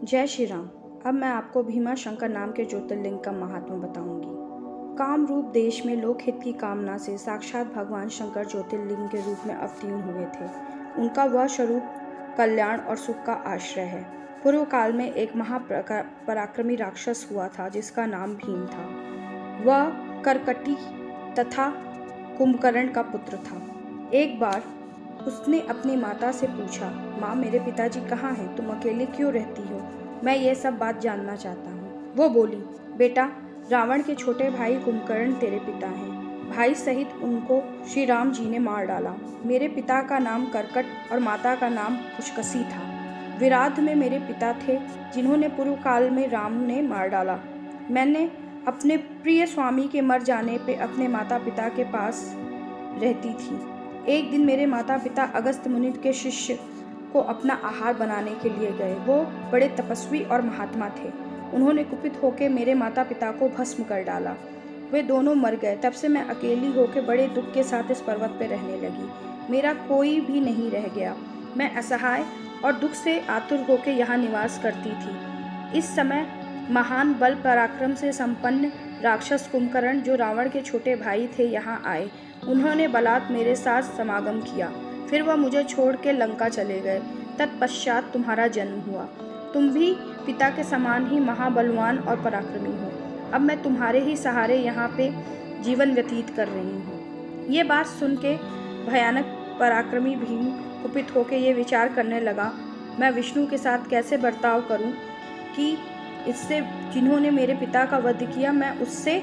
जय श्री राम। अब मैं आपको भीमा शंकर नाम के ज्योतिर्लिंग का महात्म्य बताऊंगी। कामरूप देश में लोकहित की कामना से साक्षात भगवान शंकर ज्योतिर्लिंग के रूप में अवतीर्ण हुए थे। उनका वह स्वरूप कल्याण और सुख का आश्रय है। पूर्व काल में एक महापराक्रमी राक्षस हुआ था जिसका नाम भीम था। वह करकटी तथा कुंभकर्ण का पुत्र था। एक बार उसने अपनी माता से पूछा, माँ मेरे पिताजी कहाँ हैं? तुम अकेले क्यों रहती हो? मैं ये सब बात जानना चाहता हूँ। वो बोली, बेटा रावण के छोटे भाई कुंभकर्ण तेरे पिता हैं। भाई सहित उनको श्री राम जी ने मार डाला। मेरे पिता का नाम करकट और माता का नाम पुष्कसी था। विराध में मेरे पिता थे जिन्होंने पूर्व काल में राम ने मार डाला। मैंने अपने प्रिय स्वामी के मर जाने पे अपने माता पिता के पास रहती थी। एक दिन मेरे माता पिता अगस्त मुनि के शिष्य को अपना आहार बनाने के लिए गए। वो बड़े तपस्वी और महात्मा थे। उन्होंने कुपित होकर मेरे माता पिता को भस्म कर डाला। वे दोनों मर गए। तब से मैं अकेली होकर बड़े दुख के साथ इस पर्वत पर रहने लगी। मेरा कोई भी नहीं रह गया। मैं असहाय और दुख से आतुर होकर यहाँ निवास करती थी। इस समय महान बल पराक्रम से संपन्न राक्षस कुंभकर्ण जो रावण के छोटे भाई थे यहाँ आए। उन्होंने बलात् मेरे साथ समागम किया। फिर वह मुझे छोड़ के लंका चले गए। तत्पश्चात तुम्हारा जन्म हुआ। तुम भी पिता के समान ही महाबलवान और पराक्रमी हो। अब मैं तुम्हारे ही सहारे यहाँ पे जीवन व्यतीत कर रही हूँ। ये बात सुन के भयानक पराक्रमी भीम कुपित होकर ये विचार करने लगा, मैं विष्णु के साथ कैसे बर्ताव करूँ कि इससे जिन्होंने मेरे पिता का वध किया मैं उससे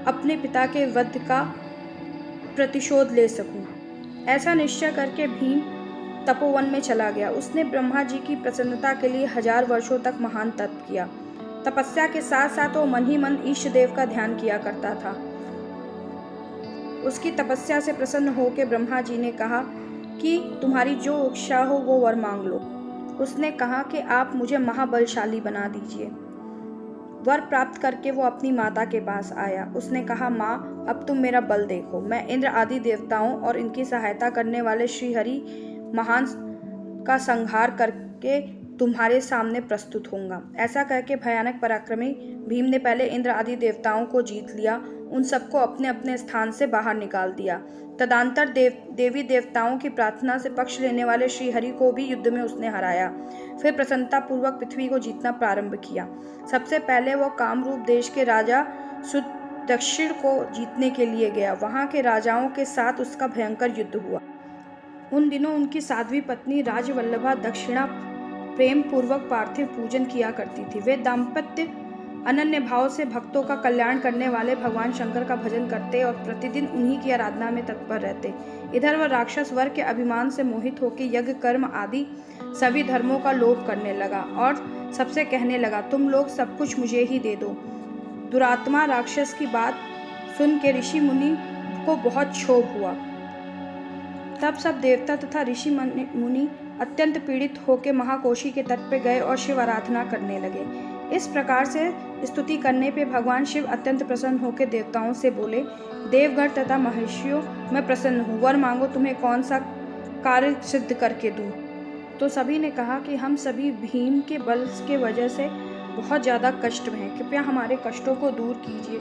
अपने पिता के वध का प्रतिशोध ले सकूं। ऐसा निश्चय करके भीम तपोवन में चला गया। उसने ब्रह्मा जी की प्रसन्नता के लिए 1000 वर्षों तक महान तप किया। तपस्या के साथ साथ वो मन ही मन ईष्ट देव का ध्यान किया करता था। उसकी तपस्या से प्रसन्न होकर ब्रह्मा जी ने कहा कि तुम्हारी जो इच्छा हो वो वर मांग लो। उसने कहा कि आप मुझे महाबलशाली बना दीजिए। वर प्राप्त करके वो अपनी माता के पास आया। उसने कहा, माँ अब तुम मेरा बल देखो। मैं इंद्र आदि देवताओं और इनकी सहायता करने वाले श्री हरि महान का संहार करके तुम्हारे सामने प्रस्तुत होऊंगा। ऐसा करके भयानक पराक्रमी भीम ने पहले इंद्र आदि देवताओं को जीत लिया। उन सबको अपने अपने स्थान से बाहर निकाल दिया। तदंतर देवी देवताओं की प्रार्थना से पक्ष लेने वाले श्री हरि को भी युद्ध में उसने हराया। फिर प्रसन्नता पूर्वक पृथ्वी को जीतना प्रारंभ किया। सबसे पहले वह कामरूप देश के राजा सुदक्षिण को जीतने के लिए गया। वहां के राजाओं के साथ उसका भयंकर युद्ध हुआ। उन दिनों उनकी साध्वी पत्नी राजवल्लभा दक्षिणा प्रेम पूर्वक पार्थिव पूजन किया करती थी। वे दाम्पत्य अनन्य भाव से भक्तों का कल्याण करने वाले भगवान शंकर का भजन करते और प्रतिदिन उन्हीं की आराधना में तत्पर रहते। इधर वह राक्षस वर्ग के अभिमान से मोहित होकर यज्ञ कर्म आदि सभी धर्मों का लोभ करने लगा और सबसे कहने लगा, तुम लोग सब कुछ मुझे ही दे दो। दुरात्मा राक्षस की बात सुन के ऋषि मुनि को बहुत क्षोभ हुआ। तब सब देवता तथा ऋषि मुनि अत्यंत पीड़ित होकर महाकोशी के तट पर गए और शिव आराधना करने लगे। इस प्रकार से स्तुति करने पे भगवान शिव अत्यंत प्रसन्न होकर देवताओं से बोले, देवगण तथा महर्षियों मैं प्रसन्न हूँ। वर मांगो, तुम्हें कौन सा कार्य सिद्ध करके दूँ। तो सभी ने कहा कि हम सभी भीम के बल के वजह से बहुत ज़्यादा कष्ट में हैं। कृपया हमारे कष्टों को दूर कीजिए,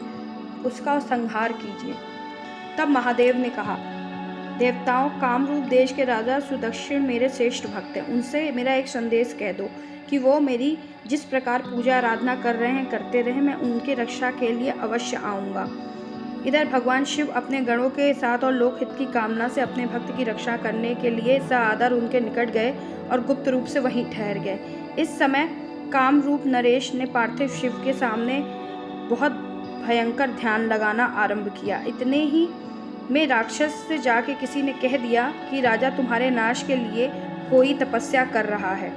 उसका संहार कीजिए। तब महादेव ने कहा, देवताओं, कामरूप देश के राजा सुदक्षिण मेरे श्रेष्ठ भक्त हैं। उनसे मेरा एक संदेश कह दो कि वो मेरी जिस प्रकार पूजा आराधना कर रहे हैं करते रहे। मैं उनके रक्षा के लिए अवश्य आऊँगा। इधर भगवान शिव अपने गणों के साथ और लोकहित की कामना से अपने भक्त की रक्षा करने के लिए सादर उनके निकट गए और गुप्त रूप से वहीं ठहर गए। इस समय कामरूप नरेश ने पार्थिव शिव के सामने बहुत भयंकर ध्यान लगाना आरंभ किया। इतने ही में राक्षस से जाके किसी ने कह दिया कि राजा तुम्हारे नाश के लिए कोई तपस्या कर रहा है।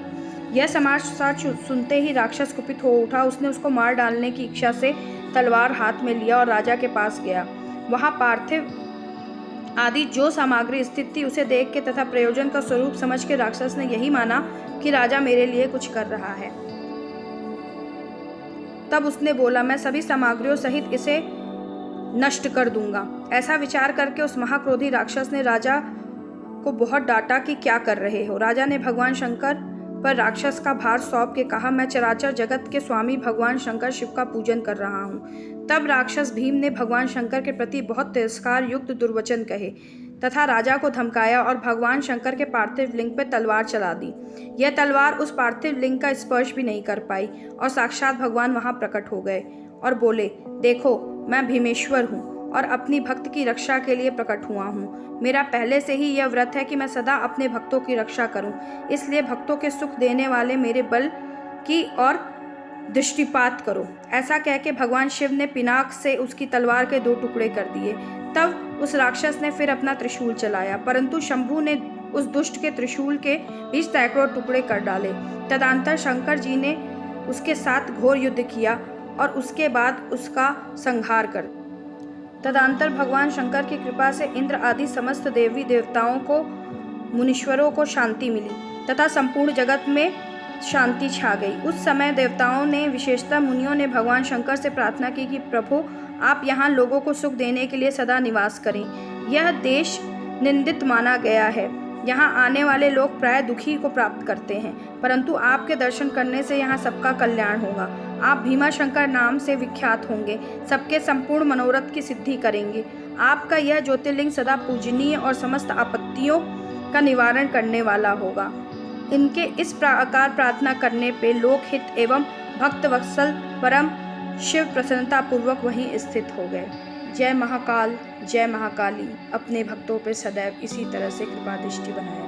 यह समाचार सुनते ही राक्षस कुपित हो उठा। उसने उसको मार डालने की इच्छा से तलवार हाथ में लिया और राजा के पास गया। वहां पार्थिव आदि जो सामग्री स्थित थी उसे देख के तथा प्रयोजन का स्वरूप समझ के राक्षस ने यही माना कि राजा मेरे लिए कुछ कर रहा है। तब उसने बोला, मैं सभी सामग्रियों सहित इसे नष्ट कर दूंगा। ऐसा विचार करके उस महाक्रोधी राक्षस ने राजा को बहुत डांटा कि क्या कर रहे हो। राजा ने भगवान शंकर पर राक्षस का भार सौंप के कहा, मैं चराचर जगत के स्वामी भगवान शंकर शिव का पूजन कर रहा हूँ। तब राक्षस भीम ने भगवान शंकर के प्रति बहुत तिरस्कार युक्त दुर्वचन कहे तथा राजा को धमकाया और भगवान शंकर के पार्थिव लिंग पर तलवार चला दी। यह तलवार उस पार्थिव लिंग का स्पर्श भी नहीं कर पाई और साक्षात भगवान वहां प्रकट हो गए और बोले, देखो, मैं भीमेश्वर हूँ और अपनी भक्त की रक्षा के लिए प्रकट हुआ हूँ। मेरा पहले से ही यह व्रत है कि मैं सदा अपने भक्तों की रक्षा करूँ, इसलिए भक्तों के सुख देने वाले मेरे बल की और दृष्टिपात करो। ऐसा कह के भगवान शिव ने पिनाक से उसकी तलवार के 2 टुकड़े कर दिए। तब उस राक्षस ने फिर अपना त्रिशूल चलाया, परंतु शंभू ने उस दुष्ट के त्रिशूल के बीच सैकड़ों टुकड़े कर डाले। तदंतर शंकर जी ने उसके साथ घोर युद्ध किया और उसके बाद उसका संहार कर दिया। तदंतर भगवान शंकर की कृपा से इंद्र आदि समस्त देवी देवताओं को, मुनीश्वरों को शांति मिली तथा संपूर्ण जगत में शांति छा गई। उस समय देवताओं ने, विशेषतः मुनियों ने भगवान शंकर से प्रार्थना की कि प्रभु, आप यहाँ लोगों को सुख देने के लिए सदा निवास करें। यह देश निंदित माना गया है, यहाँ आने वाले लोग प्राय दुखी को प्राप्त करते हैं, परंतु आपके दर्शन करने से यहाँ सबका कल्याण होगा। आप भीमाशंकर नाम से विख्यात होंगे, सबके संपूर्ण मनोरथ की सिद्धि करेंगे। आपका यह ज्योतिर्लिंग सदा पूजनीय और समस्त आपत्तियों का निवारण करने वाला होगा। इनके इस प्रकार प्रार्थना करने पे लोकहित एवं भक्त वत्सल परम शिव प्रसन्नता पूर्वक वहीं स्थित हो गए। जय महाकाल, जय महाकाली। अपने भक्तों पर सदैव इसी तरह से कृपा दृष्टि बनाए।